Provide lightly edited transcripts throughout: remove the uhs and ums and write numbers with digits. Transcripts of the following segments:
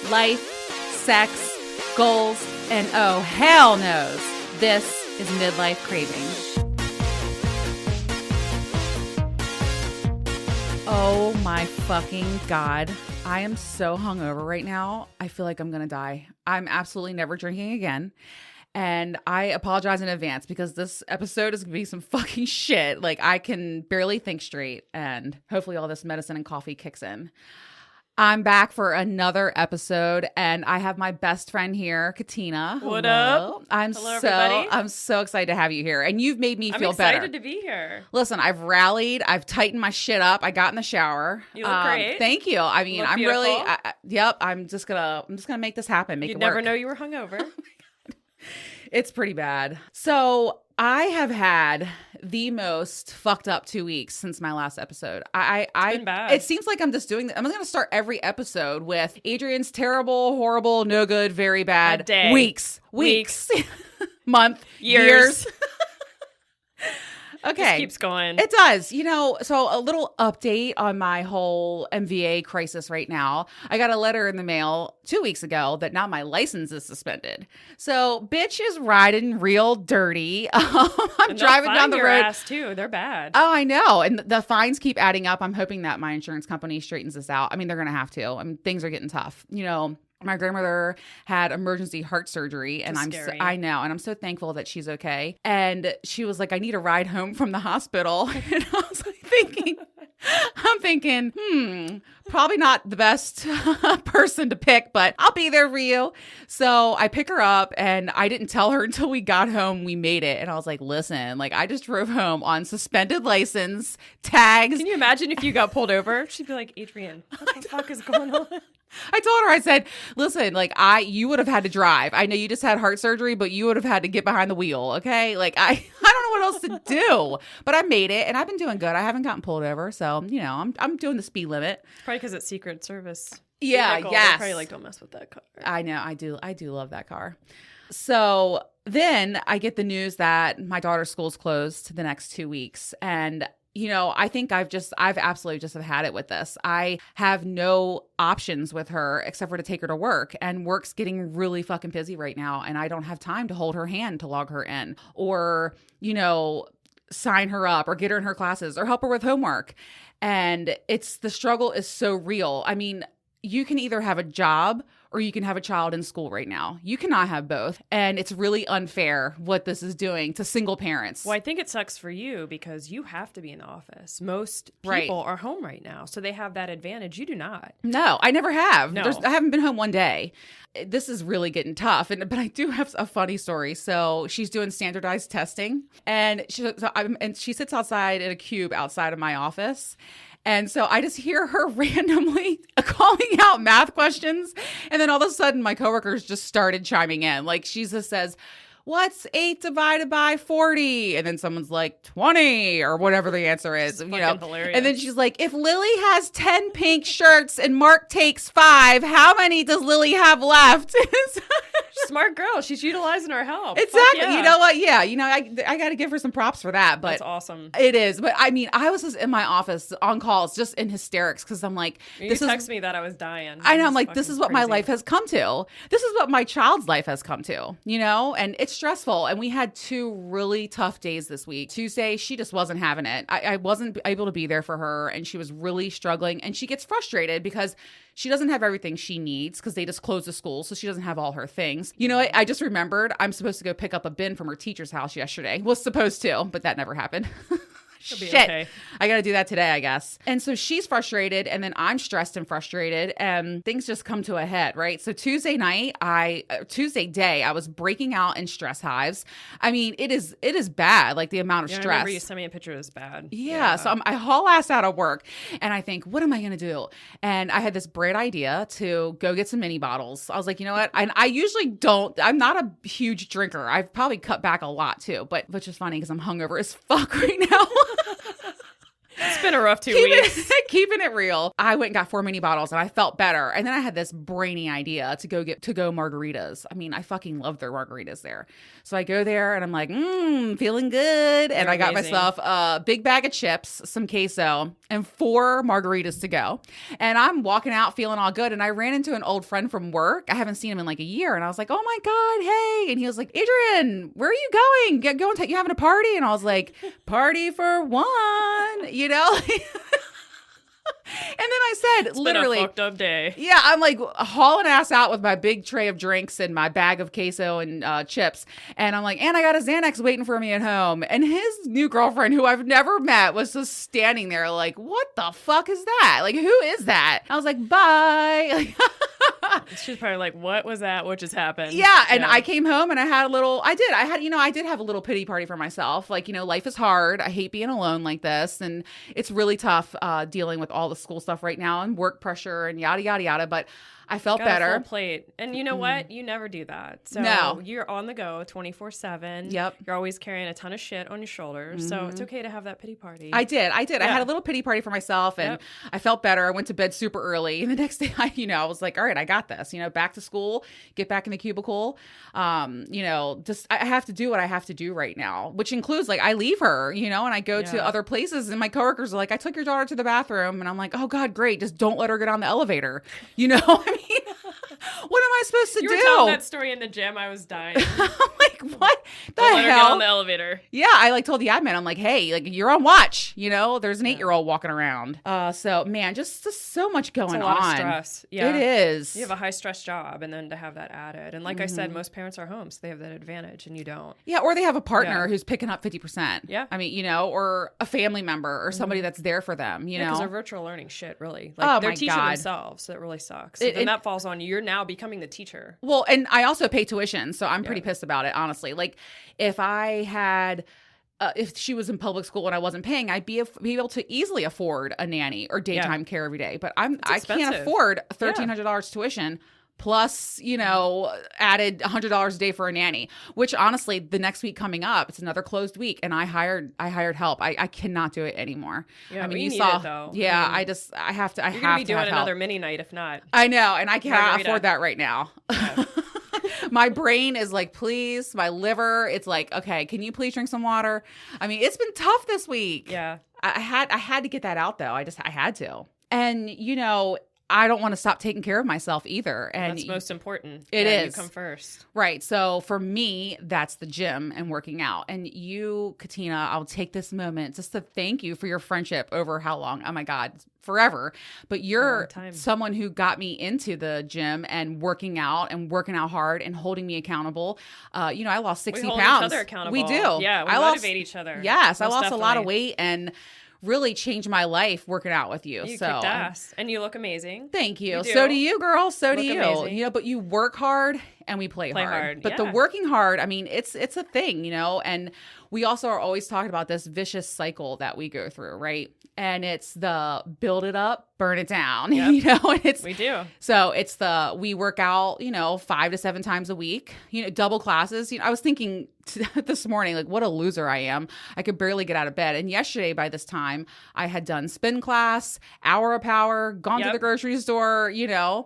life, sex, goals, and oh, hell knows, this is Midlife Craving. Oh my fucking God. I am so hungover right now. I feel like I'm going to die. I'm absolutely never drinking again. And I apologize in advance because this episode is going to be some fucking shit. Like, I can barely think straight, and hopefully all this medicine and coffee kicks in. I'm back for another episode, and I have my best friend here, Catina. What up? Everybody. I'm so excited to have you here, and you've made me feel better. I'm excited to be here. Listen, I've rallied. I've tightened my shit up. I got in the shower. You look great. Thank you. I mean, Look I'm beautiful. really. Yep. I'm just gonna make this happen. Make You'd it work. never know you were hungover. It's pretty bad. So I have had the most fucked up 2 weeks since my last episode. It's been bad. It seems like I'm just doing. I'm going to start every episode with Adrian's terrible, horrible, no good, very bad day. weeks, month, years. Okay. Just keeps going. It does. You know, so a little update on my whole MVA crisis right now. I got a letter in the mail 2 weeks ago that now my license is suspended. So bitch is riding real dirty. I'm driving down the your road. ass too. They're bad. Oh, I know. And the fines keep adding up. I'm hoping that my insurance company straightens this out. I mean, they're going to have to. I mean, things are getting tough. You know, my grandmother had emergency heart surgery, and I know, and I'm so thankful that she's okay. And she was like, I need a ride home from the hospital. And I was like I'm thinking, probably not the best person to pick, but I'll be there for you. So I pick her up, and I didn't tell her until we got home we made it. And I was like, listen, like, I just drove home on suspended license, tags. Can you imagine if you got pulled over? She'd be like, Adrian, what the fuck is going on? I told her, I said, listen, like, you would have had to drive. I know you just had heart surgery, but you would have had to get behind the wheel. Okay. Like, I don't know what else to do, but I made it, and I've been doing good. I haven't gotten pulled over. So, you know, I'm doing the speed limit. Probably because it's Secret Service. Yeah. Vehicle. Yes. They're probably like, don't mess with that car. I know. I do love that car. So then I get the news that my daughter's school's closed the next 2 weeks. And you know, I think I've absolutely just have had it with this. I have no options with her except for to take her to work, and work's getting really fucking busy right now. And I don't have time to hold her hand to log her in, or, you know, sign her up or get her in her classes or help her with homework. And the struggle is so real. I mean, you can either have a job or you can have a child in school right now. You cannot have both. And it's really unfair what this is doing to single parents. Well, I think it sucks for you because you have to be in the office. Most people are home right now, so they have that advantage. You do not. No, I never have. No. I haven't been home one day. This is really getting tough. But I do have a funny story. So she's doing standardized testing, and she sits outside in a cube outside of my office. And so I just hear her randomly calling out math questions. And then all of a sudden, my coworkers just started chiming in. Like, she just says, what's 8 divided by 40? And then someone's like, 20, or whatever the answer is. It's you know. hilarious. And then she's like, if Lily has 10 pink shirts and Mark takes 5, how many does Lily have left? Smart girl. She's utilizing our help. Exactly. Yeah. You know what? Yeah. You know, I got to give her some props for that. But that's awesome. It is. But I mean, I was just in my office on calls, just in hysterics, because I'm like, you text me that I was dying. I know. I'm like, this is what my life has come to. This is what my child's life has come to, you know? And it's stressful. And we had 2 really tough days this week. Tuesday, she just wasn't having it. I wasn't able to be there for her, and she was really struggling. And she gets frustrated because she doesn't have everything she needs because they just closed the school. So she doesn't have all her things. You know, I just remembered I'm supposed to go pick up a bin from her teacher's house yesterday. Was supposed to, but that never happened. Shit. Okay. I got to do that today, I guess. And so she's frustrated, and then I'm stressed and frustrated, and things just come to a head, right? So Tuesday day, I was breaking out in stress hives. I mean, it is bad, like the amount of stress. I remember you sent me a picture. It was bad. Yeah. So I haul ass out of work, and I think, what am I going to do? And I had this bright idea to go get some mini bottles. I was like, you know what? And I usually I'm not a huge drinker. I've probably cut back a lot too, which is funny because I'm hungover as fuck right now. It's been a rough 2 weeks. Keeping it real. I went and got 4 mini bottles and I felt better. And then I had this brainy idea to go get to-go margaritas. I mean, I fucking love their margaritas there. So I go there and I'm like, feeling good. And I got myself a big bag of chips, some queso, and 4 margaritas to go. And I'm walking out feeling all good. And I ran into an old friend from work. I haven't seen him in like a year. And I was like, oh my God, hey. And he was like, Adrian, where are you going? You having a party? And I was like, party for one, you know? And then I said, it's literally, been a fucked up day. Yeah, I'm like hauling ass out with my big tray of drinks and my bag of queso and chips. And I'm like, and I got a Xanax waiting for me at home. And his new girlfriend, who I've never met, was just standing there like, what the fuck is that? Like, who is that? I was like, bye. She's probably like, what was that? What just happened? Yeah. And I came home and I had I did have a little pity party for myself. Like, life is hard. I hate being alone like this. And it's really tough dealing with all the school stuff right now and work pressure and yada, yada, yada. But I felt better. A full plate. And you know what? You never do that. So no. You're on the go 24/7. Yep. You're always carrying a ton of shit on your shoulders. So it's okay to have that pity party. I did. Yeah. I had a little pity party for myself and I felt better. I went to bed super early. And the next day, I was like, all right, I got this. Back to school, get back in the cubicle. Just I have to do what I have to do right now, which includes like I leave her, and I go to other places and my coworkers are like, I took your daughter to the bathroom. And I'm like, oh God, great. Just don't let her get on the elevator. I mean, what am I supposed to do? You were telling that story in the gym. I was dying. I'm like, what the don't hell? Let her get on the elevator. Yeah, I like told the admin, I'm like, hey, like you're on watch. There's an 8-year-old walking around. So man, just so much going on. It's a lot of stress. Yeah, it is. You have a high stress job, and then to have that added, and like I said, most parents are home, so they have that advantage, and you don't. Yeah, or they have a partner who's picking up 50%. Yeah, I mean, or a family member or somebody that's there for them. Because they're virtual learning shit, really. Like they're teaching themselves, so it really sucks. And that falls on you. You're now becoming the teacher. Well, and I also pay tuition, so I'm pretty pissed about it, honestly. Like, if I had, if she was in public school and I wasn't paying, I'd be able to easily afford a nanny or daytime care every day. But I can't afford $1,300 tuition. Plus, added $100 a day for a nanny, which honestly, the next week coming up, it's another closed week, and I hired help. I cannot do it anymore. Yeah, I mean, you saw it though. Yeah, I have to. You're gonna be doing another mini night if not. I know, and I cannot afford that right now. Yeah. My brain is like, please. My liver, it's like, okay, can you please drink some water? I mean, it's been tough this week. Yeah, I had to get that out though. I had to, and I don't want to stop taking care of myself either. And that's most important. It is. You come first. Right. So for me, that's the gym and working out. And you, Catina, I'll take this moment just to thank you for your friendship over how long? Oh my God, forever. But you're someone who got me into the gym and working out hard and holding me accountable. I lost 60 pounds. We hold each other accountable. We do. Yeah, we motivate each other. Yes. I lost a lot of weight and really changed my life working out with you. You kicked ass. And you look amazing. Thank you. So do you, girl. So do you. Amazing. But you work hard and we play hard. But the working hard, I mean, it's a thing, and we also are always talking about this vicious cycle that we go through, right? And it's the build it up, burn it down, Yep. and we do. So it's we work out, 5 to 7 times a week, double classes. I was thinking this morning, like, what a loser I am. I could barely get out of bed. And yesterday by this time I had done spin class, hour of power, gone to the grocery store,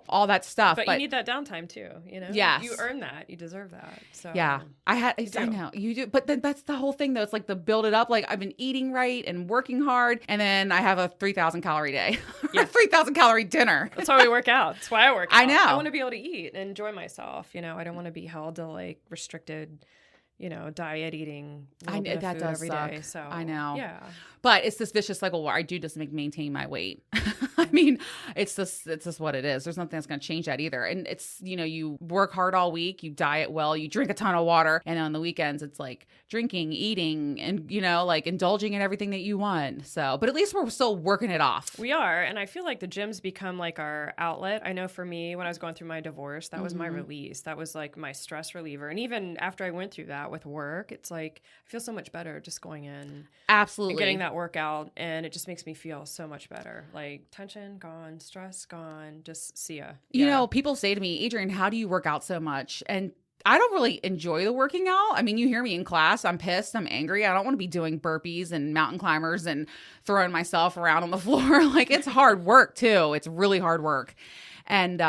all that stuff. But you need that downtime too, Yes. You earn that. You deserve that. So yeah, I know you do. But then that's the whole thing though. It's like the build it up. Like I've been eating right and working hard. And then I have a 3,000 calorie day, 3,000 calorie dinner. That's why we work out. That's why I work out. I know. I want to be able to eat and enjoy myself. I don't want to be held to like restricted, diet eating. I know that does every suck. day, so I know. Yeah. But it's this vicious cycle where I do just maintain my weight. I mean, it's just what it is. There's nothing that's going to change that either. And it's, you work hard all week, you diet well, you drink a ton of water. And on the weekends, it's like drinking, eating, and, like indulging in everything that you want. So, but at least we're still working it off. We are. And I feel like the gym's become like our outlet. I know for me, when I was going through my divorce, that was my release. That was like my stress reliever. And even after I went through that with work, it's like, I feel so much better just going in. Absolutely. And getting that workout, and it just makes me feel so much better. Like tension gone, stress gone, just see ya. People say to me, Adrian, how do you work out so much? And I don't really enjoy the working out. I mean, you hear me in class. I'm pissed. I'm angry. I don't want to be doing burpees and mountain climbers and throwing myself around on the floor. Like, it's hard work too. It's really hard work. And,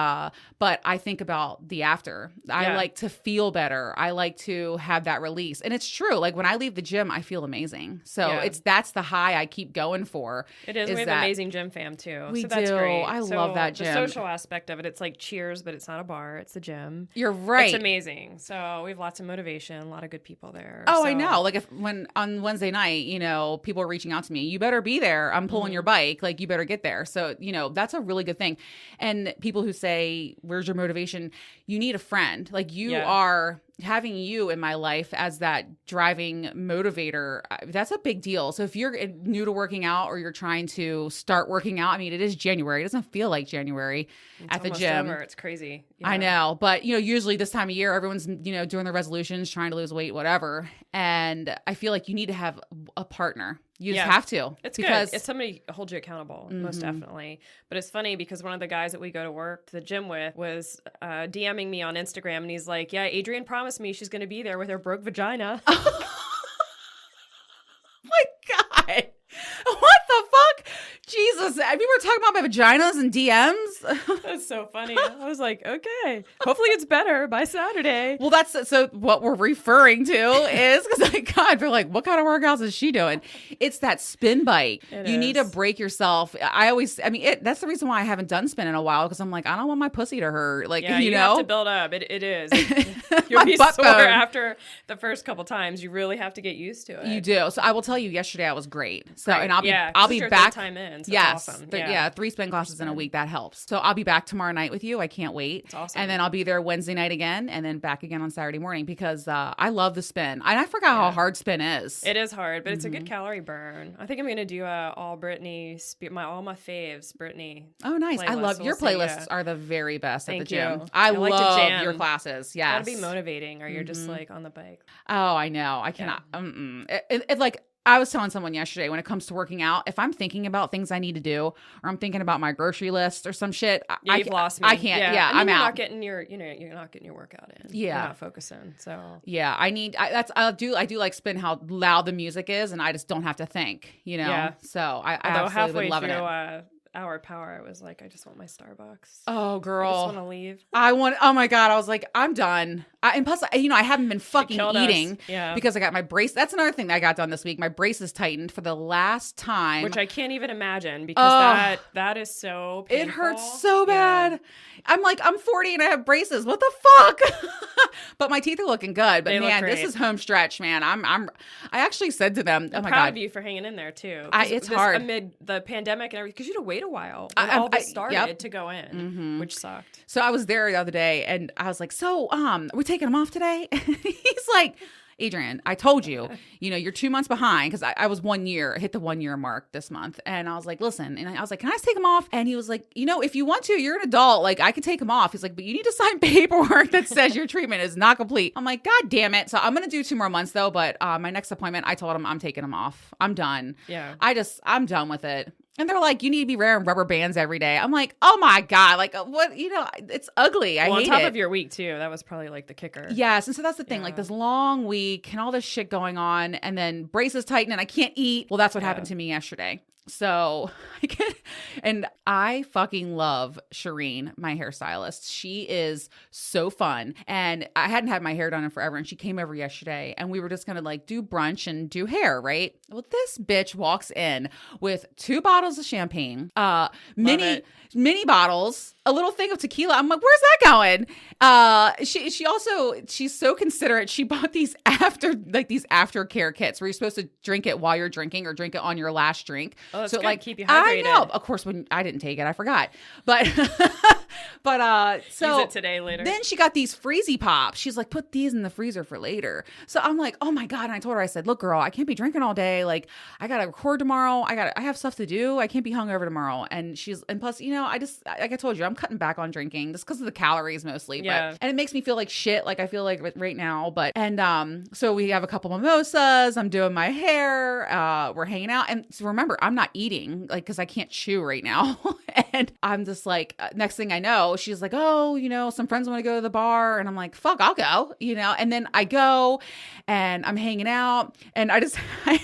but I think about the after. I like to feel better. I like to have that release. And it's true. Like, when I leave the gym, I feel amazing. So that's the high I keep going for. It is. We have an amazing gym fam too. We so that's do. great. I love that gym. The social aspect of it, it's like Cheers, but it's not a bar. It's the gym. You're right. It's amazing. So we have lots of motivation, a lot of good people there. Oh, so. I know. Like, when on Wednesday night, people are reaching out to me, you better be there. I'm pulling your bike. Like, you better get there. So, that's a really good thing. And people who say, where's your motivation? You need a friend. Like, you are having you in my life as that driving motivator. That's a big deal. So if you're new to working out or you're trying to start working out, I mean, it is January. It doesn't feel like January at the gym. Over. It's crazy. Yeah. I know. But, usually this time of year, everyone's, doing their resolutions, trying to lose weight, whatever. And I feel like you need to have a partner. You just have to. It's because good. It's somebody holds you accountable, most definitely. But it's funny because one of the guys that we go to work to the gym with was DMing me on Instagram, and he's like, "Yeah, Adrienne promised me she's going to be there with her broke vagina." My God. What the fuck? Jesus. I mean, we're talking about my vaginas and DMs. That's so funny. I was like, okay, hopefully it's better by Saturday. Well, that's so what we're referring to is because, like, God, we're like, what kind of workouts is she doing? It's that spin bike. You need to break yourself. That's the reason why I haven't done spin in a while, because I'm like, I don't want my pussy to hurt. Like, you have to build up. It is. You'll be sore after the first couple times. You really have to get used to it. You do. So I will tell you, yesterday I was great. So, and I'll be your back. Time in, so yes. Awesome. 3 spin classes in a week. That helps. So I'll be back tomorrow night with you. I can't wait. It's awesome. And then I'll be there Wednesday night again, and then back again on Saturday morning, because I love the spin. And I forgot how hard spin is. It is hard, but it's a good calorie burn. I think I'm going to do all Britney, all my faves, Britney. Oh, nice. I love your playlists are the very best at the gym. I like love to jam. your classes. Yes. Gotta be motivating, or you're just like on the bike. Oh, I know. I cannot. It like, I was telling someone yesterday, when it comes to working out, if I'm thinking about things I need to do, or I'm thinking about my grocery list or some shit, you've lost me. I can't. Yeah, and I'm you're out. Not getting your, you're not getting your workout in. Yeah, you're not focusing. So yeah, I do like spin how loud the music is, and I just don't have to think. Yeah. So I Although absolutely loving it. Hour Power, I was like, I just want my Starbucks. Oh, girl. I just want to leave. Oh my God. I was like, I'm done. And plus, I haven't been fucking eating because I got my brace. That's another thing that I got done this week. My brace is tightened for the last time. Which I can't even imagine, because that is so painful. It hurts so bad. Yeah. I'm like, I'm 40 and I have braces. What the fuck? But my teeth are looking good. But they man, this is home stretch, man. I actually said to them, I'm my proud God. of you for hanging in there too. It's hard. Amid the pandemic and everything, because you had to wait a while when all this started to go in, which sucked. So I was there the other day, and I was like, so are we taking them off today? He's like, Adrienne, I told you, you're 2 months behind, because I was 1 year, hit the 1 year mark this month. And I was like, listen, and I was like, can I just take them off? And he was like, if you want to, you're an adult. Like, I could take them off. He's like, but you need to sign paperwork that says your treatment is not complete. I'm like, God damn it. So I'm going to do 2 more months though. But my next appointment, I told him I'm taking them off. I'm done. Yeah. I'm done with it. And they're like, you need to be wearing rubber bands every day. I'm like, oh my God. Like, what, it's ugly. I hate it. On top of your week too. That was probably like the kicker. Yes. And so that's the thing, like this long week and all this shit going on, and then braces tighten and I can't eat. Well, that's what happened to me yesterday. So I fucking love Shireen, my hairstylist. She is so fun. And I hadn't had my hair done in forever. And she came over yesterday, and we were just going to like do brunch and do hair, right? Well, this bitch walks in with 2 bottles of champagne, mini bottles, a little thing of tequila. I'm like, where's that going? She's so considerate. She bought these aftercare kits where you're supposed to drink it while you're drinking or drink it on your last drink. Oh, that's so good. Like, keep you hydrated. I know. Of course, when I didn't take it, I forgot. But so use it today, later. Then she got these freezy pops. She's like, put these in the freezer for later. So I'm like, oh my God. And I told her, I said, look, girl, I can't be drinking all day. Like, I got to record tomorrow. I have stuff to do. I can't be hungover tomorrow. And plus, like I told you, I'm cutting back on drinking just because of the calories mostly. Yeah. And it makes me feel like shit. Like I feel like right now. So we have a couple mimosas. I'm doing my hair. We're hanging out. And so remember, I'm not eating, like, because I can't chew right now. And I'm just like, next thing I know, she's like, oh, some friends want to go to the bar. And I'm like, fuck, I'll go, and then I go and I'm hanging out and I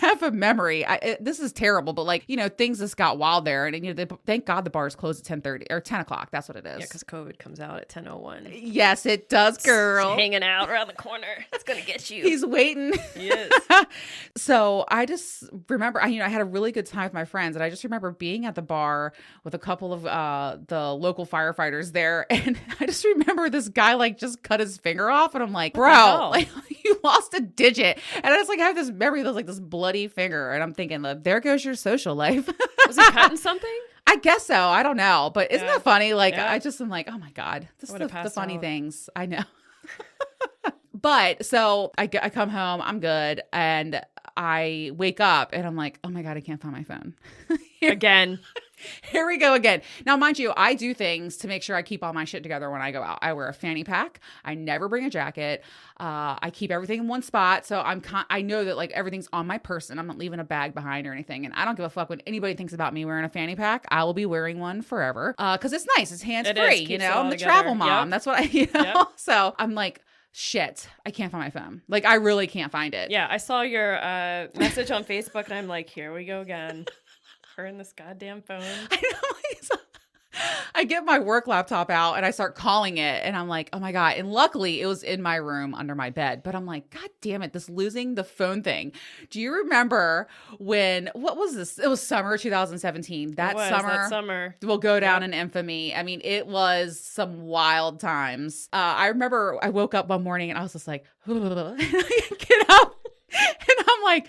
have a memory. This is terrible, but like, things just got wild there. And, thank God the bars closed at 10:30 or 10 o'clock. That's what it is. Yeah, because COVID comes out at 10:01. Yes, it does, girl. It's hanging out around the corner. It's going to get you. He's waiting. He is. So I just remember, I had a really good time with my friends. And I just remember being at the bar with a couple of the local firefighters there. And I just remember this guy like just cut his finger off. And I'm like, bro, like you lost a digit. And I just like have this memory of like this bloody finger. And I'm thinking, look, there goes your social life. Was he cutting something? I guess so. I don't know. But isn't that funny? Like, I just am like, oh my God, this is the funny things. I know. But so I come home, I'm good. And I wake up and I'm like, oh my God, I can't find my phone. Again. Here we go again. Now, mind you, I do things to make sure I keep all my shit together when I go out. I wear a fanny pack. I never bring a jacket. I keep everything in one spot. So I know that like everything's on my person. I'm not leaving a bag behind or anything. And I don't give a fuck when anybody thinks about me wearing a fanny pack. I will be wearing one forever. Cause it's nice. It's hands free. I'm the travel mom. That's what So I'm like, shit, I can't find my phone. Like, I really can't find it. Yeah, I saw your message on Facebook, and I'm like, here we go again. Her and this goddamn phone. I know. I get my work laptop out, and I start calling it, and I'm like, oh my God. And luckily, it was in my room under my bed. But I'm like, God damn it, this losing the phone thing. Do you remember what was this? It was summer 2017. That summer will go down in infamy. I mean, it was some wild times. I remember I woke up one morning, and I was just like, and I get up, and I'm like,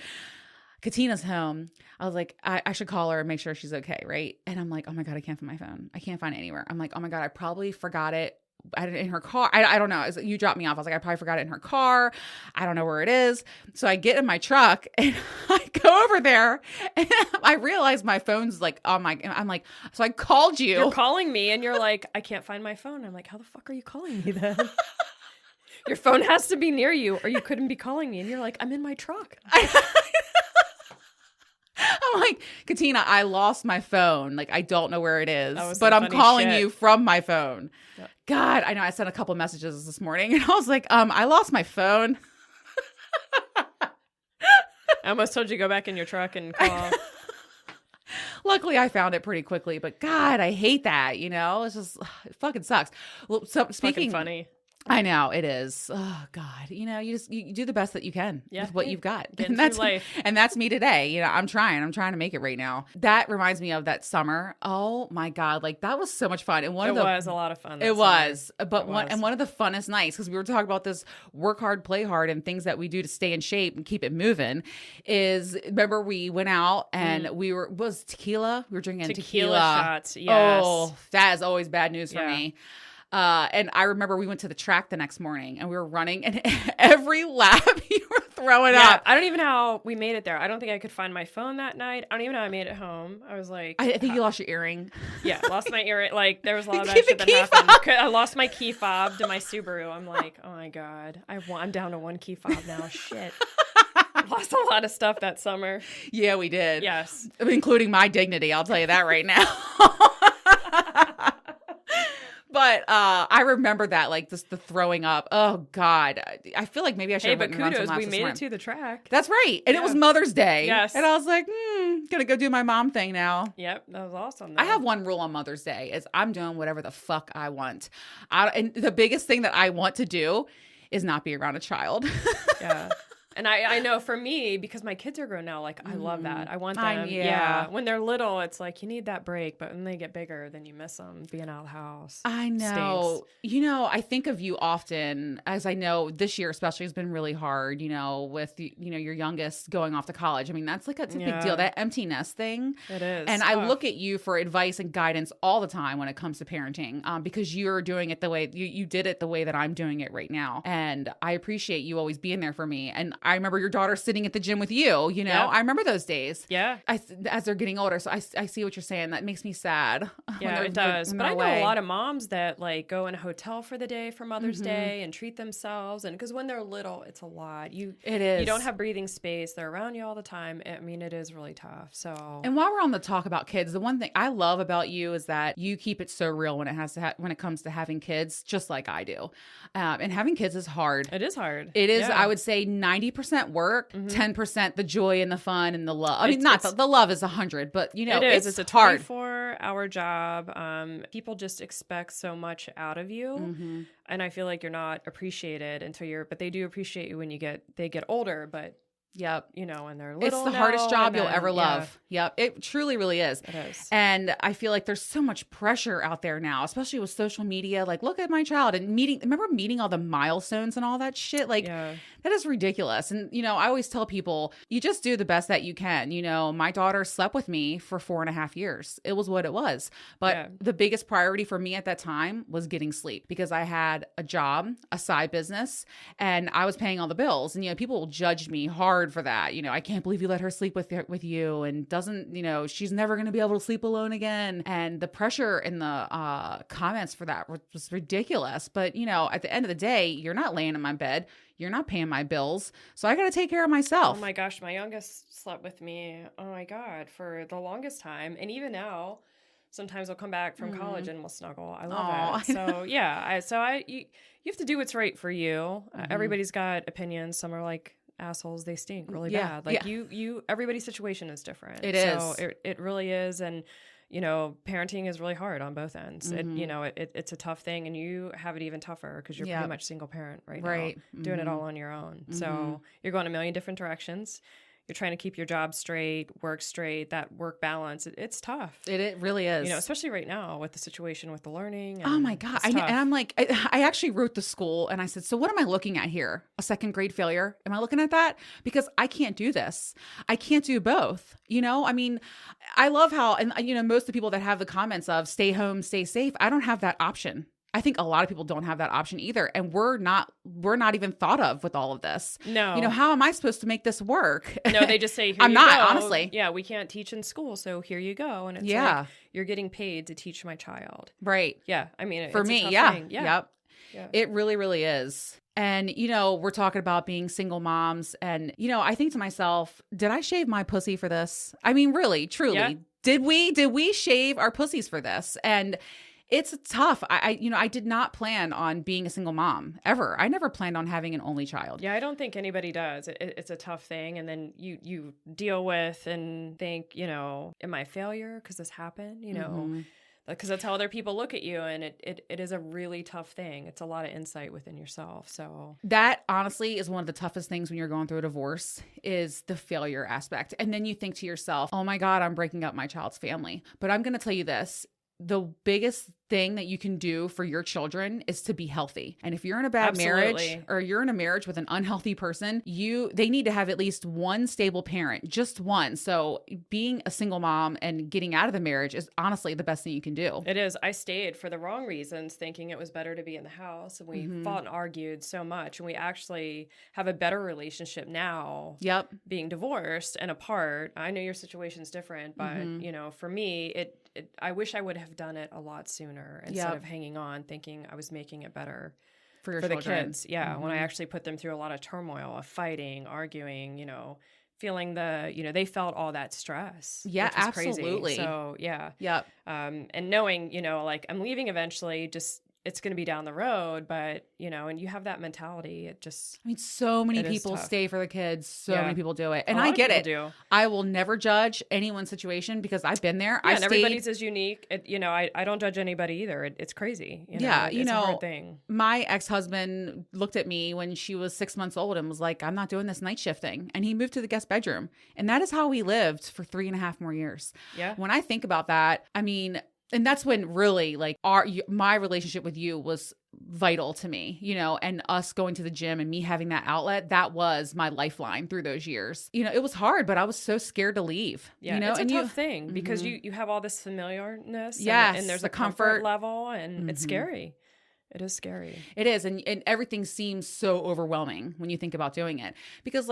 Catina's home. I was like, I should call her and make sure she's okay, right? And I'm like, oh my God, I can't find my phone. I can't find it anywhere. I'm like, oh my God, I probably forgot it in her car. I don't know. You dropped me off. I was like, I probably forgot it in her car. I don't know where it is. So I get in my truck and I go over there and I realize my phone's like I'm like, so I called you. You're calling me and you're like, I can't find my phone. I'm like, how the fuck are you calling me then? Your phone has to be near you or you couldn't be calling me. And you're like, I'm in my truck. I'm like, Catina, I lost my phone. Like, I don't know where it is, but I'm calling you from my phone. Yep. God, I know. I sent a couple messages this morning and I was like, I lost my phone. I almost told you to go back in your truck and call. Luckily, I found it pretty quickly, but God, I hate that. It's just, it fucking sucks. Well, so speaking, funny. I know it is. Oh God, you do the best that you can with what you've got, and that's life. And that's me today. I'm trying to make it right now. That reminds me of that summer. Oh my God, like that was so much fun. And it was a lot of fun. It was, but one of the funnest nights because we were talking about this work hard, play hard, and things that we do to stay in shape and keep it moving. Is remember we went out and was tequila. We were drinking tequila shots. Yes. Oh, that is always bad news for me. And I remember we went to the track the next morning and we were running and every lap you were throwing up. I don't even know how we made it there. I don't think I could find my phone that night. I don't even know how I made it home. I was like... I think you lost your earring. Yeah, lost my earring. Like, there was a lot of that shit that happened. I lost my key fob to my Subaru. I'm like, oh my God. I'm down to one key fob now. Shit. Lost a lot of stuff that summer. Yeah, we did. Yes. Including my dignity. I'll tell you that right now. But I remember that, like, just the throwing up. Oh, God. I feel like maybe I should have went and run some laps. We made it to the track. That's right. And it was Mother's Day. Yes. And I was like, gonna go do my mom thing now. Yep. That was awesome, though. I have one rule on Mother's Day is I'm doing whatever the fuck I want. And the biggest thing that I want to do is not be around a child. Yeah. And I know for me, because my kids are grown now, like, I love that. I want them. Yeah. When they're little, it's like, you need that break. But when they get bigger, then you miss them being out of the house. I know. Stinks. I think of you often, as I know this year especially has been really hard, with, your youngest going off to college. I mean, that's like a big deal, that empty nest thing. It is. And I look at you for advice and guidance all the time when it comes to parenting, because you're doing it the way you did it the way that I'm doing it right now. And I appreciate you always being there for me. And I remember your daughter sitting at the gym with you, you know, I remember those days. Yeah. As they're getting older. So I see what you're saying. That makes me sad. Yeah, it does. But I know a lot of moms that like go in a hotel for the day for Mother's Day and treat themselves. And because when they're little, it's a lot. It is. You don't have breathing space. They're around you all the time. I mean, it is really tough. So. And while we're on the talk about kids, the one thing I love about you is that you keep it so real when it comes to having kids, just like I do. And having kids is hard. It is hard. It is. I would say 90% work, 10% the joy and the fun and the love. I mean, not the love is 100, but you know, it is. It's a hard. 24-hour job. People just expect so much out of you, and I feel like you're not appreciated but they do appreciate you when they get older, but. Yep. You know, and they're little. It's the hardest job you'll ever love. Yep. It truly, really is. It is. And I feel like there's so much pressure out there now, especially with social media. Like, look at my child and remember meeting all the milestones and all that shit? Like, that is ridiculous. And, you know, I always tell people, you just do the best that you can. You know, my daughter slept with me for 4.5 years. It was what it was. But the biggest priority for me at that time was getting sleep because I had a job, a side business, and I was paying all the bills. And, you know, people judged me hard for that. You know, I can't believe you let her sleep with you and doesn't, you know, she's never going to be able to sleep alone again. And the pressure in the comments for that was ridiculous. But, you know, at the end of the day, you're not laying in my bed. You're not paying my bills. So I got to take care of myself. Oh my gosh. My youngest slept with me. Oh my God. For the longest time. And even now, sometimes I'll come back from college and we'll snuggle. I love it. So yeah. You have to do what's right for you. Everybody's got opinions. Some are like assholes. They stink really bad. Like everybody's situation is different. It is. So it really is. And you know, parenting is really hard on both ends. It's a tough thing, and you have it even tougher because you're pretty much single parent right now, doing it all on your own. So you're going a million different directions. You're trying to keep your job straight, work straight, that work balance. It's tough. It really is. You know, especially right now with the situation with the learning. Oh my God. And I'm like, I actually wrote the school and I said, so what am I looking at here? A second grade failure? Am I looking at that? Because I can't do this. I can't do both. You know, I mean, I love how, and you know, most of the people that have the comments of stay home, stay safe, I don't have that option. I think a lot of people don't have that option either. And we're not even thought of with all of this. No. You know, how am I supposed to make this work? No, they just say, I'm not, honestly. Yeah, we can't teach in school, so here you go. And it's like, you're getting paid to teach my child. Right. Yeah. I mean, for it's me, a tough thing. Yep. Yeah. It really, really is. And, you know, we're talking about being single moms. And, you know, I think to myself, did I shave my pussy for this? I mean, really, truly, did we shave our pussies for this? And it's tough. I did not plan on being a single mom ever. I never planned on having an only child. Yeah, I don't think anybody does. It's a tough thing. And then you deal with and think, you know, am I a failure because this happened? You know, because that's how other people look at you. And it is a really tough thing. It's a lot of insight within yourself. So that honestly is one of the toughest things when you're going through a divorce is the failure aspect. And then you think to yourself, oh my God, I'm breaking up my child's family. But I'm going to tell you this. The biggest thing that you can do for your children is to be healthy. And if you're in a bad marriage or you're in a marriage with an unhealthy person, they need to have at least one stable parent, just one. So being a single mom and getting out of the marriage is honestly the best thing you can do. It is. I stayed for the wrong reasons, thinking it was better to be in the house. And we fought and argued so much. And we actually have a better relationship now. Yep. Being divorced and apart. I know your situation's different, but you know, for me, I wish I would have done it a lot sooner instead of hanging on thinking I was making it better for the kids. Yeah. When I actually put them through a lot of turmoil of fighting, arguing, you know, feeling they felt all that stress. Yeah, which was absolutely. Crazy. So yeah. Yep. And knowing, you know, like I'm leaving eventually, just it's going to be down the road, but you know, and you have that mentality. It just, I mean, so many people stay for the kids. So many people do it. And I get it. I will never judge anyone's situation because I've been there. Yeah, and everybody's is unique. You know, I don't judge anybody either. It's crazy. You know, it's a hard thing. My ex-husband looked at me when she was 6 months old and was like, I'm not doing this night shift thing. And he moved to the guest bedroom. And that is how we lived for 3.5 more years. Yeah. When I think about that, I mean, and that's when really like my relationship with you was vital to me, you know, and us going to the gym and me having that outlet, that was my lifeline through those years. You know, it was hard, but I was so scared to leave. Yeah, you know? It's a tough thing because you have all this familiarness yes, and there's the a comfort level and it's scary. It is scary. It is. And everything seems so overwhelming when you think about doing it, because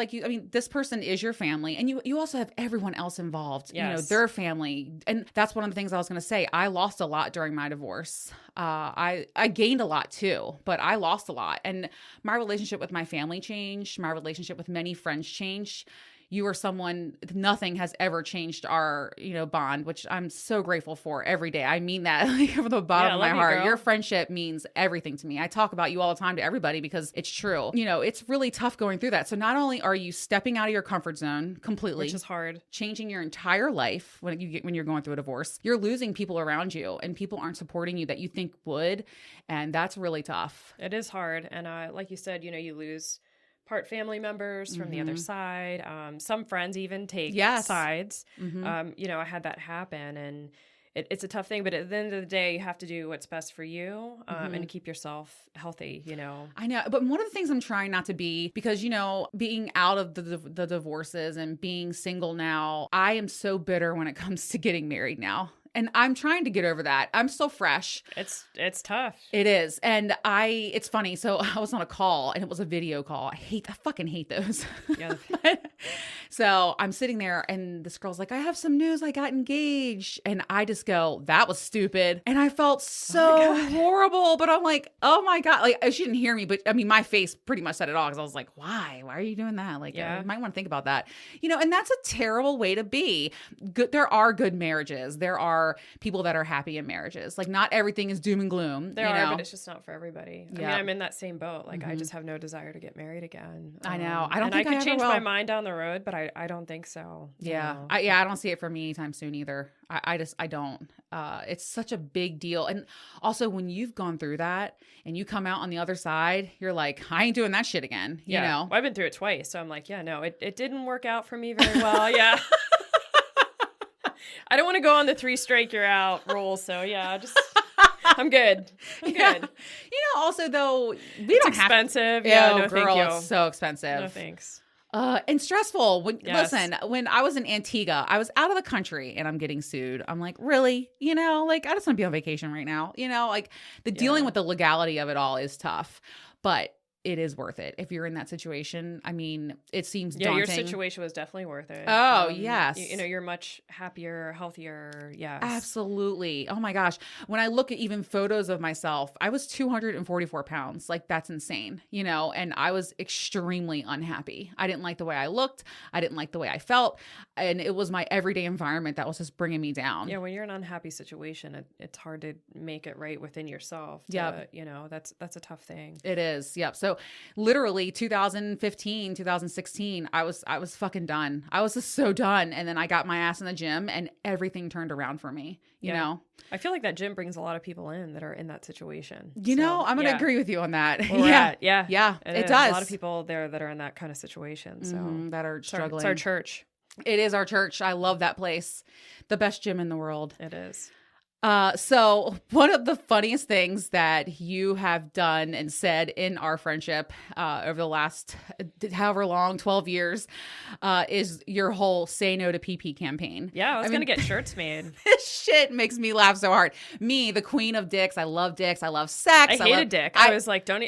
this person is your family, and you also have everyone else involved, Yes. their family. And that's one of the things I was going to say. I lost a lot during my divorce. I gained a lot too, but I lost a lot. And my relationship with my family changed. My relationship with many friends changed. You are someone, nothing has ever changed our, bond, which I'm so grateful for every day. I mean that from the bottom of my heart. Your friendship means everything to me. I talk about you all the time to everybody because it's true. It's really tough going through that. So not only are you stepping out of your comfort zone completely, which is hard, changing your entire life when you're going through a divorce, you're losing people around you, and people aren't supporting you that you think would. And that's really tough. It is hard. And like you said, you lose part family members from the other side. Some friends even take sides. I had that happen, and it's a tough thing, but at the end of the day, you have to do what's best for you and to keep yourself healthy, I know. But one of the things I'm trying not to be, because, being out of the divorces and being single now, I am so bitter when it comes to getting married now. And I'm trying to get over that. I'm still fresh. It's tough. It is. And it's funny. So I was on a call, and it was a video call. I fucking hate those. Yeah. So I'm sitting there, and this girl's like, I have some news. I got engaged. And I just go, that was stupid. And I felt so horrible, but I'm like, oh my God. Like, she didn't hear me, but I mean, my face pretty much said it all, because I was like, why are you doing that? Like, you might want to think about that, and that's a terrible way to be. Good. There are good marriages. There are people that are happy in marriages. Like, not everything is doom and gloom. There are, but it's just not for everybody. I mean, I'm in that same boat. Like, I just have no desire to get married again. I know. I don't think I could change my mind down the road, but I don't think so. Yeah. I don't see it for me anytime soon either. I don't. It's such a big deal. And also, when you've gone through that and you come out on the other side, you're like, I ain't doing that shit again. You know? Well, I've been through it twice. So I'm like, it didn't work out for me very well. Yeah. I don't want to go on the 3 strike you're out rule. So I'm good. I'm good. Also though, it's expensive. No, girl, thank you. It's so expensive. No, thanks. And stressful. Listen, when I was in Antigua, I was out of the country and I'm getting sued. I'm like, really? I just want to be on vacation right now. Dealing with the legality of it all is tough, but it is worth it. If you're in that situation, I mean, it seems daunting. Your situation was definitely worth it. Oh, yes. You're much happier, healthier. Yes. Absolutely. Oh my gosh. When I look at even photos of myself, I was 244 pounds. Like, that's insane, and I was extremely unhappy. I didn't like the way I looked. I didn't like the way I felt. And it was my everyday environment that was just bringing me down. Yeah. When you're in an unhappy situation, it's hard to make it right within yourself. Yeah. That's a tough thing. It is. Yep. So literally 2015, 2016, I was fucking done. I was just so done. And then I got my ass in the gym, and everything turned around for me, you know? I feel like that gym brings a lot of people in that are in that situation. I'm going to agree with you on that. Yeah. It does. A lot of people there that are in that kind of situation. So that are struggling. It's our church. It is our church. I love that place. The best gym in the world. It is. So one of the funniest things that you have done and said in our friendship over the last however long, 12 years, is your whole Say No to PP campaign. Yeah, I was going to get shirts made. This shit makes me laugh so hard. Me, the queen of dicks. I love dicks. I love sex. I hate a dick. I was like, don't.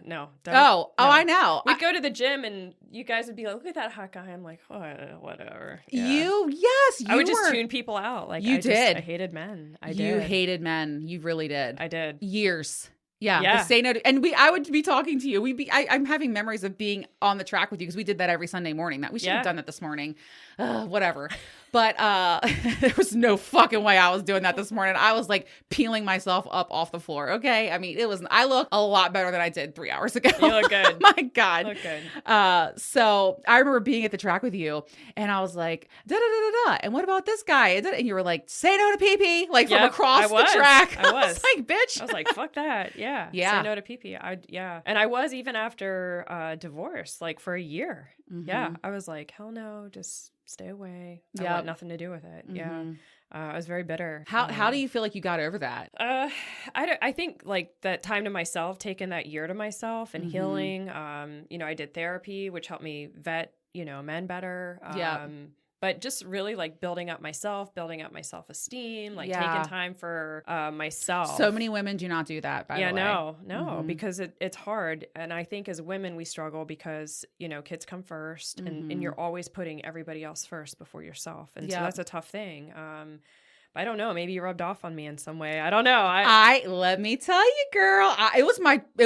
No. Oh, I know. We'd go to the gym and you guys would be like, look at that hot guy. I'm like, oh, whatever. Yeah. You I would just tune people out. Like, I hated men. You hated men. You really did. I did. Years. Yeah. Say no to, and I would be talking to you. I'm having memories of being on the track with you because we did that every Sunday morning. That we should have done that this morning. Whatever. But there was no fucking way I was doing that this morning. I was like peeling myself up off the floor. Okay. I mean, I look a lot better than I did 3 hours ago. You look good. My God. You look good. So I remember being at the track with you and I was like, da da da da da. And what about this guy? And you were like, say no to pee-pee, like from across the track. I was like, bitch. I was like, fuck that. Yeah. Say no to pee-pee. And I was even after divorce, like for a year. Mm-hmm. Yeah. I was like, hell no, just stay away. I want nothing to do with it. Mm-hmm. Yeah. I was very bitter. How do you feel like you got over that? I think like that time to myself, taking that year to myself and healing. I did therapy, which helped me vet, men better. but just really like building up my self-esteem, like taking time for myself. So many women do not do that, by the way. No, because it's hard. And I think as women, we struggle because, you know, kids come first and you're always putting everybody else first before yourself. And so that's a tough thing. I don't know. Maybe you rubbed off on me in some way. I don't know. Let me tell you, girl. It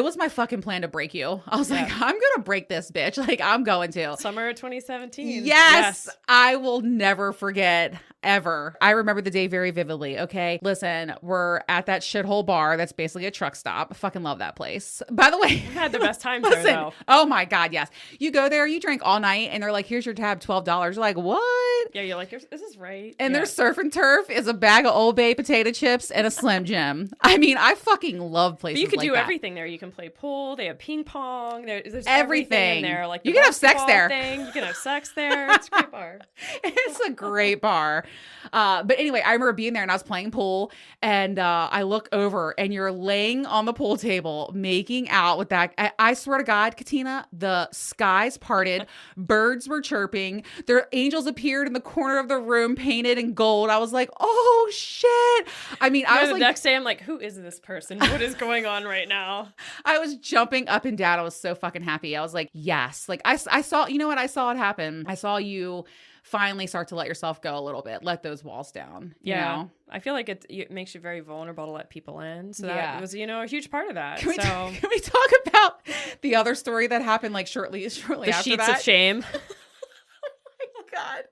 was my fucking plan to break you. I was like, I'm gonna break this bitch. Like, I'm going to. Summer of 2017. Yes, I will never forget. Ever. I remember the day very vividly. Okay. Listen, we're at that shithole bar that's basically a truck stop. I fucking love that place. By the way, I've had the best time there, though. Oh my God, yes. You go there, you drink all night, and they're like, here's your tab, $12. You're like, what? Yeah, you're like, is this right? And their surf and turf is a bag of Old Bay potato chips and a Slim Jim. I mean, I fucking love places like that. But you can do everything there. You can play pool. They have ping pong. There's everything in there. Like you can have sex there. You can have sex there. It's a great bar. It's a great bar. But anyway, I remember being there and I was playing pool and I look over and you're laying on the pool table making out with that. I swear to God, Catina, the skies parted, birds were chirping, their angels appeared in the corner of the room painted in gold. I was like, oh shit. I mean, I was like, the next day I'm like, who is this person? What is going on right now? I was jumping up and down. I was so fucking happy. I was like, yes. Like I saw, you know what? I saw it happen. I saw you finally start to let yourself go a little bit, let those walls down. You know? I feel like it makes you very vulnerable to let people in. So that was, a huge part of that. Can we talk about the other story that happened like shortly the after that? sheets of shame. Oh my God.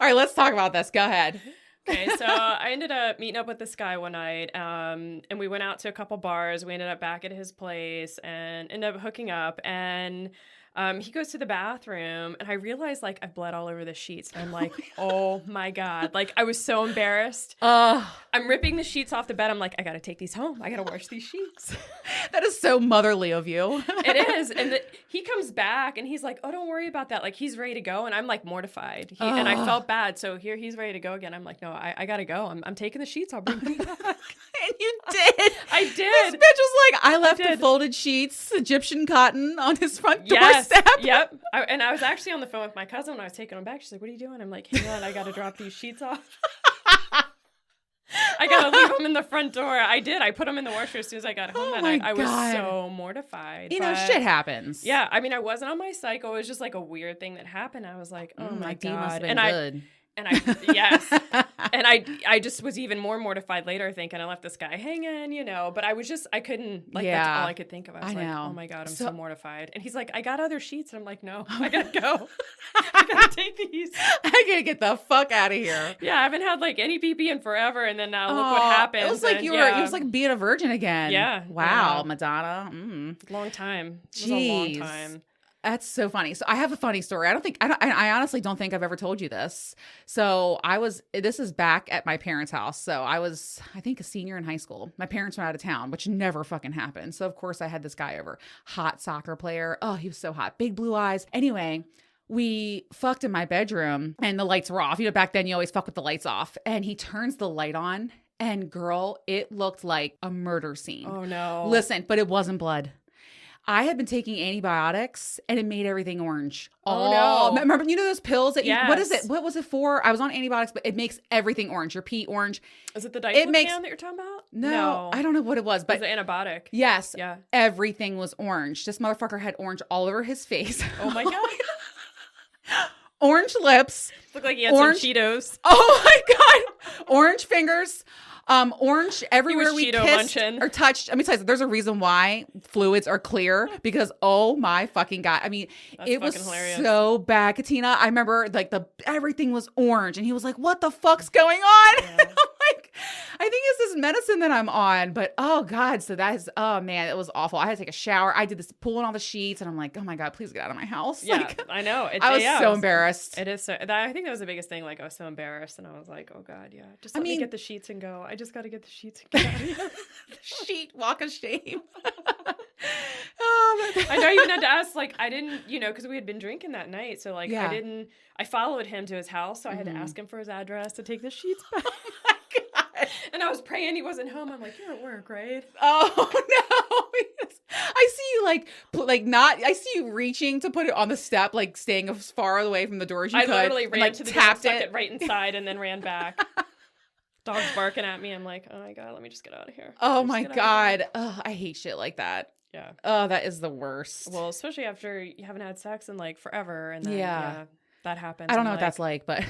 All right, let's talk about this. Go ahead. Okay, so I ended up meeting up with this guy one night, and we went out to a couple bars. We ended up back at his place and ended up hooking up, and he goes to the bathroom, and I realized, like, I've bled all over the sheets. And I'm like, oh, my God. Like, I was so embarrassed. I'm ripping the sheets off the bed. I'm like, I got to take these home. I got to wash these sheets. That is so motherly of you. It is. And he comes back, and he's like, oh, don't worry about that. Like, he's ready to go. And I'm, like, mortified. And I felt bad. So here he's ready to go again. I'm like, no, I got to go. I'm taking the sheets. I'll bring them back. And you did. I did. This bitch was like, I left the folded sheets, Egyptian cotton on his front doorstep. Yep. And I was actually on the phone with my cousin when I was taking them back. She's like, what are you doing? I'm like, hang on, I got to drop these sheets off. I got to leave them in the front door. I did. I put them in the washer as soon as I got home. And I was so mortified. You know, shit happens. Yeah. I mean, I wasn't on my cycle. It was just like a weird thing that happened. I was like, oh my God. Must have been good. Yes. And I just was even more mortified later thinking I left this guy hanging, but I couldn't, like, that's all I could think of. I was like, oh my God, I'm so mortified. And he's like, I got other sheets. And I'm like, no, I gotta go. I gotta take these. I gotta get the fuck out of here. Yeah, I haven't had like any PP in forever. And then now look what happened. It was like it was like being a virgin again. Yeah. Wow, yeah. Madonna. Long time. It was Jeez. a long time. That's so funny. So I have a funny story. I honestly don't think I've ever told you this. So this is back at my parents' house. So I was, I think, a senior in high school. My parents were out of town, which never fucking happened. So of course I had this guy over, hot soccer player. Oh, he was so hot. Big blue eyes. Anyway, we fucked in my bedroom and the lights were off. Back then you always fuck with the lights off. And he turns the light on and girl, it looked like a murder scene. Oh no. Listen, but it wasn't blood. I had been taking antibiotics and it made everything orange. Oh no. Remember, those pills that yes. What is it? What was it for? I was on antibiotics, but it makes everything orange. Your pee orange. Is it the diclofenac that you're talking about? No, I don't know what it was, but it was an antibiotic. Yes. Yeah. Everything was orange. This motherfucker had orange all over his face. Oh my God. Orange lips. Looked like he had some Cheetos. Oh my God. Orange fingers. Orange everywhere we Cheeto kissed munching. or touched. Let me tell you, there's a reason why fluids are clear because oh my fucking God. I mean, it was hilarious. So bad, Catina. I remember like everything was orange and he was like, what the fuck's going on? Yeah. And I'm like, I think it's this medicine that I'm on, but oh God. So oh man, it was awful. I had to take a shower. I did this pulling all the sheets and I'm like, oh my God, please get out of my house. Yeah, like, I know. I was so embarrassed. It is. I think that was the biggest thing. Like I was so embarrassed and I was like, oh God, yeah. Just let me get the sheets and go. I just got to get the sheets and get out of here. The sheet walk of shame. I know you even had to ask, like, I didn't, because we had been drinking that night. So, like, yeah. I followed him to his house. So I had to ask him for his address to take the sheets back. Oh my God. And I was praying he wasn't home. I'm like, you're at work, right? Oh, no. I see you I see you reaching to put it on the step, like staying as far away from the door as you could. I literally and, ran like, to the door, tapped stuck it right inside, and then ran back. Dog's barking at me. I'm like, oh my God, let me just get out of here. Oh my God. Ugh, I hate shit like that. Yeah. Oh, that is the worst. Well, especially after you haven't had sex in like forever, and then that happens. I don't know what that's like, but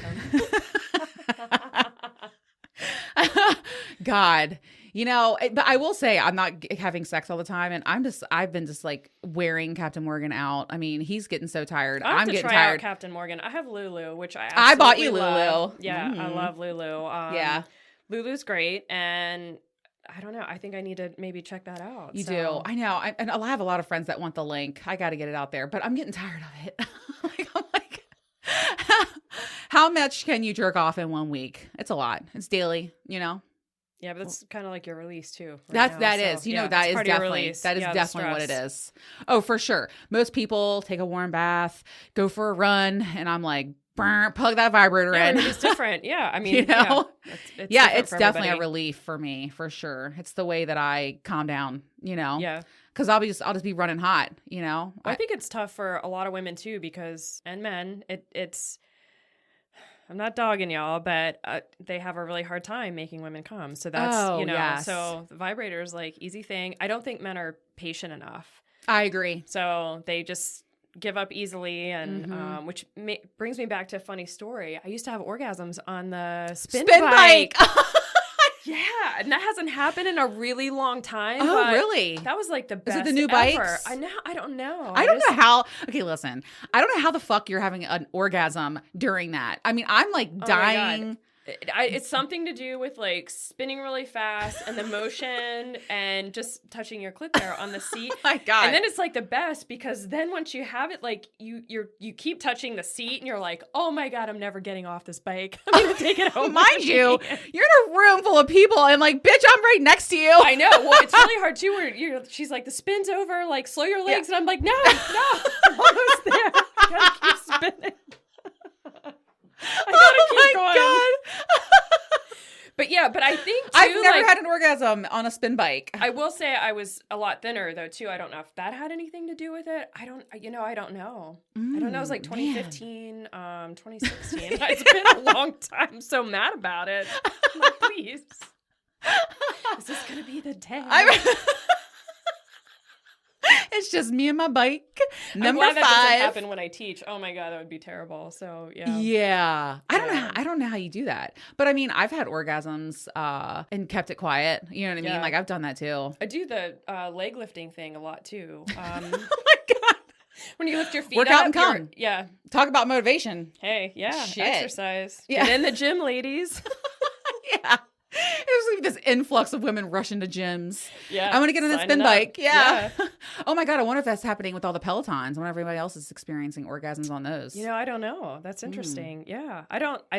God, but I will say I'm not having sex all the time, and I've been just like wearing Captain Morgan out. I mean, he's getting so tired. I'm getting try tired. Out Captain Morgan. I have Lulu, which I bought you love. Lulu. Yeah, I love Lulu. Yeah, Lulu's great, and I don't know. I think I need to maybe check that out. You do. I know. And I have a lot of friends that want the link. I got to get it out there, but I'm getting tired of it. I'm like, how much can you jerk off in 1 week? It's a lot. It's daily, Yeah, but that's kind of like your release too. That is definitely what it is. Oh, for sure. Most people take a warm bath, go for a run, and I'm like, plug that vibrator in. It's different. Yeah. I mean, it's definitely a relief for me, for sure. It's the way that I calm down, Yeah. Because I'll just be running hot, I think it's tough for a lot of women too, and men, it's, I'm not dogging y'all, but they have a really hard time making women come. So that's, yes. So the vibrator is like easy thing. I don't think men are patient enough. I agree. So they just give up easily, and which brings me back to a funny story. I used to have orgasms on the spin bike. Yeah, and that hasn't happened in a really long time. Oh, really? That was like the best. Is it the new ever. bikes? I don't know. I don't know how. Okay, listen. I don't know how the fuck you're having an orgasm during that. I mean, I'm like dying. It's something to do with like spinning really fast and the motion and just touching your clit there on the seat. Oh my God. And then it's like the best, because then once you have it, like you keep touching the seat and you're like, oh my God, I'm never getting off this bike. I'm gonna take it home. Mind you, you're in a room full of people and like, bitch, I'm right next to you. I know. Well, it's really hard too. Where she's like, the spin's over. Like, slow your legs, and I'm like, no, I'm almost there. I gotta keep spinning. I gotta keep going. God. But I think too, I've never had an orgasm on a spin bike. I will say I was a lot thinner though too. I don't know if that had anything to do with it. I don't know. I don't know. It was like 2015, 2016. It's been a long time. I'm so mad about it. I'm like, please. Is this gonna be the day? It's just me and my bike. Number I'm glad 5. That doesn't happen when I teach. Oh my God, that would be terrible. So yeah. Yeah. I don't know how you do that. But I mean, I've had orgasms and kept it quiet. You know what I mean? Like, I've done that too. I do the leg lifting thing a lot too. Oh my God. When you lift your feet Work up, out and come. Yeah. Talk about motivation. Hey, yeah. Shit. Exercise. Yeah. Get in the gym, ladies. Yeah. There's like this influx of women rushing to gyms. Yeah. I want to get on this spin bike. Yeah. Yeah. Oh my God. I wonder if that's happening with all the Pelotons. I wonder if everybody else is experiencing orgasms on those. I don't know. That's interesting. Yeah.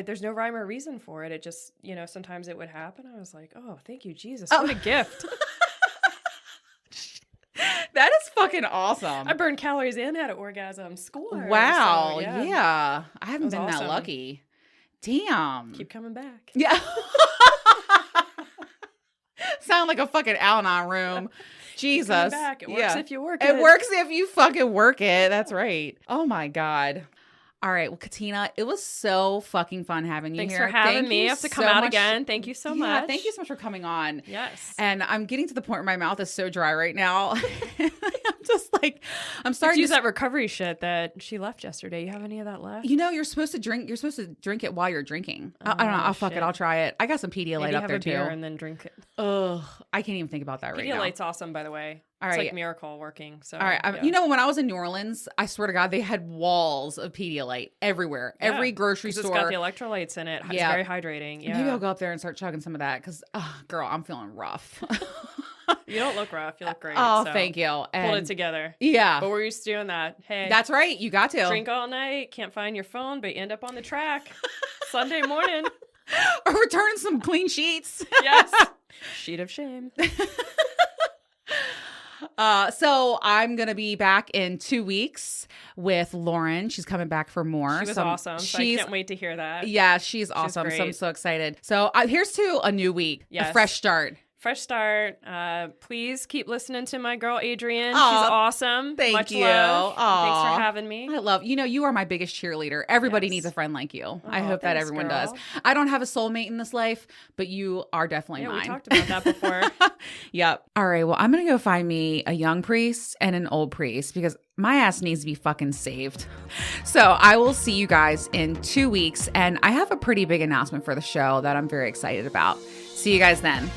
There's no rhyme or reason for it. It just, sometimes it would happen. I was like, oh, thank you, Jesus. What a gift. That is fucking awesome. I burned calories and had an orgasm. Score. Wow. So, yeah. I haven't been awesome. that lucky. Damn. Keep coming back. Yeah. Sound like a fucking Al-Anon room. Jesus. Back. It works if you work it. It works if you fucking work it. That's right. Oh my God. All right. Well, Catina, it was so fucking fun having you Thanks here. Thanks for having me. I have to come out again. Thank you so much. Thank you so much for coming on. Yes. And I'm getting to the point where my mouth is so dry right now. I'm just like, I'm starting to use that recovery shit that she left yesterday. You have any of that left? You're supposed to drink it while you're drinking. I don't know. I'll fuck it. I'll try it. I got some Pedialyte up there too. Beer and then drink it. Ugh, I can't even think about that right now. Pedialyte's awesome, by the way. All it's right. like miracle working. So, all right. yeah. When I was in New Orleans, I swear to God, they had walls of Pedialyte everywhere. Yeah, every grocery store. It's got the electrolytes in it. It's very hydrating. Yeah. Maybe I'll go up there and start chugging some of that because, girl, I'm feeling rough. You don't look rough. You look great. Oh, thank you. Hold it together. Yeah. But we're used to doing that. Hey. That's right. You got to. Drink all night. Can't find your phone, but you end up on the track. Sunday morning. Or returning some clean sheets. Yes. Sheet of shame. So I'm going to be back in 2 weeks with Lauren. She's coming back for more. She was awesome. So I can't wait to hear that. Yeah, she's awesome. So I'm so excited. So here's to a new week, a fresh start. Fresh start. Please keep listening to my girl Adrienne. Aw, She's awesome. thank Much you. love. Aw. Thanks for having me. I love, you are my biggest cheerleader. Everybody Yes. needs a friend like you. I Aw, hope that thanks, everyone girl. does. I don't have a soulmate in this life, but you are definitely Yeah, mine. we talked about that before. Yep. All right. Well, I'm going to go find me a young priest and an old priest because my ass needs to be fucking saved. So I will see you guys in 2 weeks. And I have a pretty big announcement for the show that I'm very excited about. See you guys then.